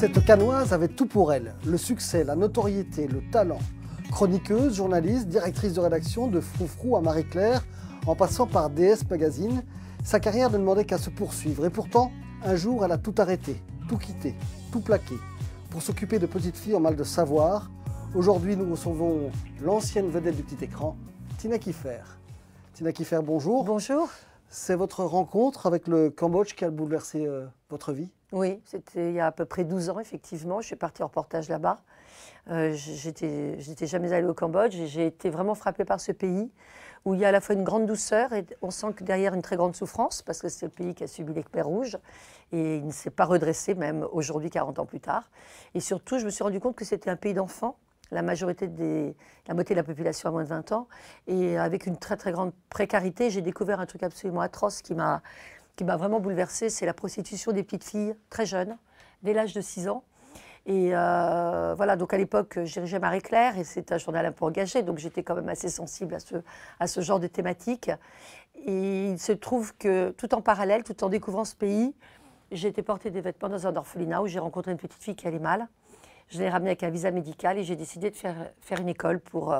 Cette Canoise avait tout pour elle, le succès, la notoriété, le talent. Chroniqueuse, journaliste, directrice de rédaction de Froufrou à Marie-Claire, en passant par DS Magazine, sa carrière ne demandait qu'à se poursuivre. Et pourtant, un jour, elle a tout arrêté, tout quitté, tout plaqué, pour s'occuper de petites filles en mal de savoir. Aujourd'hui, nous recevons l'ancienne vedette du petit écran, Tina Kiefer. Tina Kiefer, bonjour. Bonjour. C'est votre rencontre avec le Cambodge qui a bouleversé votre vie? Oui, c'était il y a à peu près 12 ans, effectivement. Je suis partie en reportage là-bas. J'étais jamais allée au Cambodge et j'ai été vraiment frappée par ce pays où il y a à la fois une grande douceur et on sent que derrière une très grande souffrance parce que c'est le pays qui a subi les Khmers rouges et il ne s'est pas redressé même aujourd'hui, 40 ans plus tard. Et surtout, je me suis rendu compte que c'était un pays d'enfants. La moitié de la population a moins de 20 ans et avec une très très grande précarité. J'ai découvert un truc absolument atroce qui m'a vraiment bouleversée, c'est la prostitution des petites filles très jeunes, dès l'âge de 6 ans. Et voilà, donc à l'époque, je dirigeais Marie-Claire et c'est un journal un peu engagé, donc j'étais quand même assez sensible à ce genre de thématique. Et il se trouve que tout en parallèle, tout en découvrant ce pays, j'ai été porter des vêtements dans un orphelinat où j'ai rencontré une petite fille qui allait mal. Je l'ai ramenée avec un visa médical et j'ai décidé de faire une école pour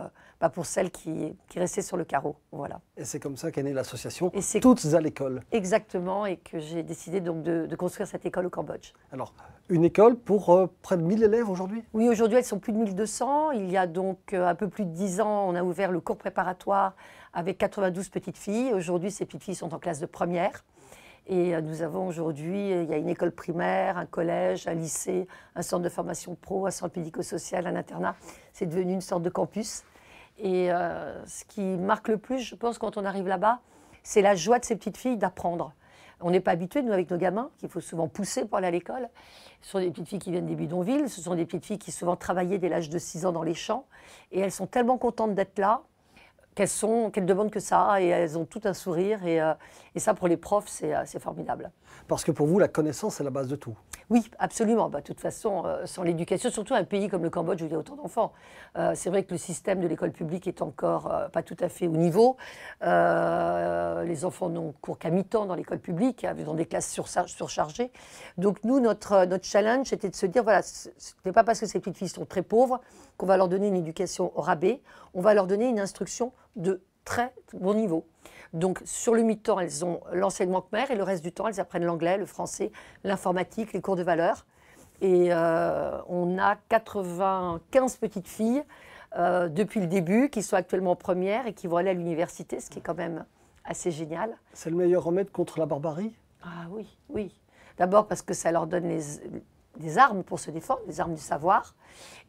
celles qui restaient sur le carreau. Voilà. Et c'est comme ça qu'est née l'association Toutes à l'école. Exactement, et que j'ai décidé donc de construire cette école au Cambodge. Alors, une école pour près de 1000 élèves aujourd'hui? Oui, aujourd'hui elles sont plus de 1200. Il y a donc un peu plus de 10 ans, on a ouvert le cours préparatoire avec 92 petites filles. Aujourd'hui, ces petites filles sont en classe de première. Et nous avons aujourd'hui, il y a une école primaire, un collège, un lycée, un centre de formation pro, un centre médico-social, un internat. C'est devenu une sorte de campus. Et ce qui marque le plus, je pense, quand on arrive là-bas, c'est la joie de ces petites filles d'apprendre. On n'est pas habitué, nous, avec nos gamins, qu'il faut souvent pousser pour aller à l'école. Ce sont des petites filles qui viennent des bidonvilles, ce sont des petites filles qui souvent travaillaient dès l'âge de 6 ans dans les champs. Et elles sont tellement contentes d'être là, qu'elles demandent que ça, et elles ont tout un sourire, et ça pour les profs c'est formidable. Parce que pour vous la connaissance c'est la base de tout. Oui, absolument. De toute façon, sans l'éducation, surtout un pays comme le Cambodge où il y a autant d'enfants, c'est vrai que le système de l'école publique est encore pas tout à fait au niveau. Les enfants n'ont cours qu'à mi-temps dans l'école publique, dans des classes surchargées. Donc nous, notre challenge, c'était de se dire, voilà, ce n'est pas parce que ces petites filles sont très pauvres qu'on va leur donner une éducation au rabais, on va leur donner une instruction de très bon niveau. Donc sur le mi-temps, elles ont l'enseignement khmer et le reste du temps, elles apprennent l'anglais, le français, l'informatique, les cours de valeur. Et on a 95 petites filles depuis le début qui sont actuellement en première et qui vont aller à l'université, ce qui est quand même assez génial. C'est le meilleur remède contre la barbarie? Ah oui, oui. D'abord parce que ça leur donne des armes pour se défendre, des armes du savoir.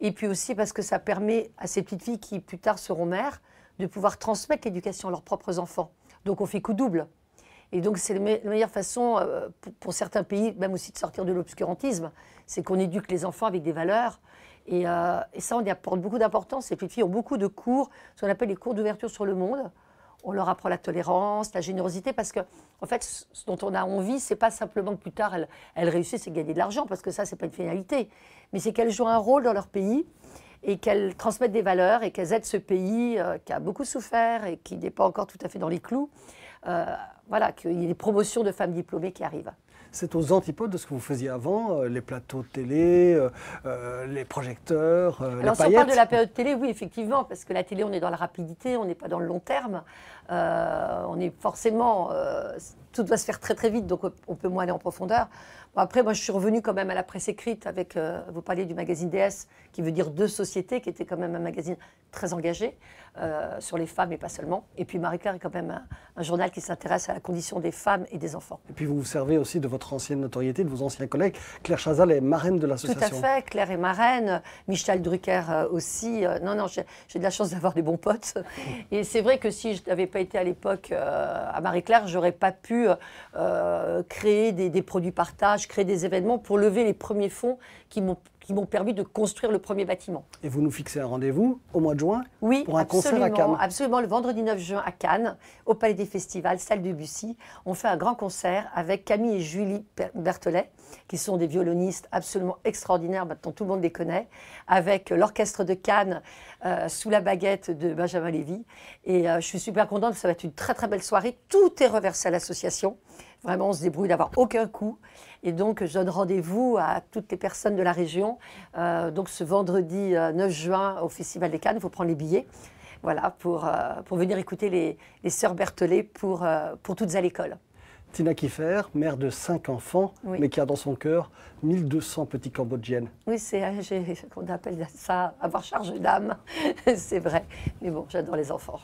Et puis aussi parce que ça permet à ces petites filles qui plus tard seront mères de pouvoir transmettre l'éducation à leurs propres enfants. Donc on fait coup double. Et donc c'est la meilleure façon pour certains pays, même aussi de sortir de l'obscurantisme, c'est qu'on éduque les enfants avec des valeurs. Et ça, on y apporte beaucoup d'importance. Ces petites filles ont beaucoup de cours, ce qu'on appelle les cours d'ouverture sur le monde. On leur apprend la tolérance, la générosité, parce que en fait, ce dont on a envie, c'est pas simplement que plus tard elles réussissent et gagner de l'argent, parce que ça, c'est pas une finalité, mais c'est qu'elles jouent un rôle dans leur pays et qu'elles transmettent des valeurs et qu'elles aident ce pays qui a beaucoup souffert et qui n'est pas encore tout à fait dans les clous. Voilà, qu'il y ait des promotions de femmes diplômées qui arrivent. C'est aux antipodes de ce que vous faisiez avant, les plateaux de télé, les projecteurs, les paillettes. Alors si on parle de la période télé, oui, effectivement, parce que la télé, on est dans la rapidité, on n'est pas dans le long terme. On est forcément, tout doit se faire très très vite, donc on peut moins aller en profondeur. Bon, après, moi, je suis revenue quand même à la presse écrite avec, vous parliez du magazine DS, qui veut dire Deux Sociétés, qui était quand même un magazine très engagé sur les femmes et pas seulement. Et puis Marie-Claire est quand même un journal qui s'intéresse à la condition des femmes et des enfants. Et puis vous vous servez aussi de votre ancienne notoriété, de vos anciens collègues. Claire Chazal est marraine de l'association. Tout à fait, Claire est marraine, Michel Drucker aussi. Non, j'ai de la chance d'avoir des bons potes. Et c'est vrai que si je n'avais pas été à l'époque à Marie-Claire, je n'aurais pas pu créer des produits partage, créer des événements pour lever les premiers fonds qui m'ont permis de construire le premier bâtiment. Et vous nous fixez un rendez-vous au mois de juin pour un concert à Cannes? Absolument, le vendredi 9 juin à Cannes, au Palais des Festivals, salle de Bussy. On fait un grand concert avec Camille et Julie Berthelet, qui sont des violonistes absolument extraordinaires, maintenant tout le monde les connaît, avec l'orchestre de Cannes sous la baguette de Benjamin Lévy. Et je suis super contente, ça va être une très très belle soirée. Tout est reversé à l'association. Vraiment, on se débrouille d'avoir aucun coût. Et donc, je donne rendez-vous à toutes les personnes de la région. Donc, ce vendredi 9 juin au Festival des Cannes, il faut prendre les billets. Voilà, pour venir écouter les sœurs Berthollet pour toutes à l'école. Tina Kiefer, mère de 5 enfants, Oui. mais qui a dans son cœur 1200 petites Cambodgiennes. Oui, on appelle ça avoir charge d'âme. C'est vrai. Mais bon, j'adore les enfants.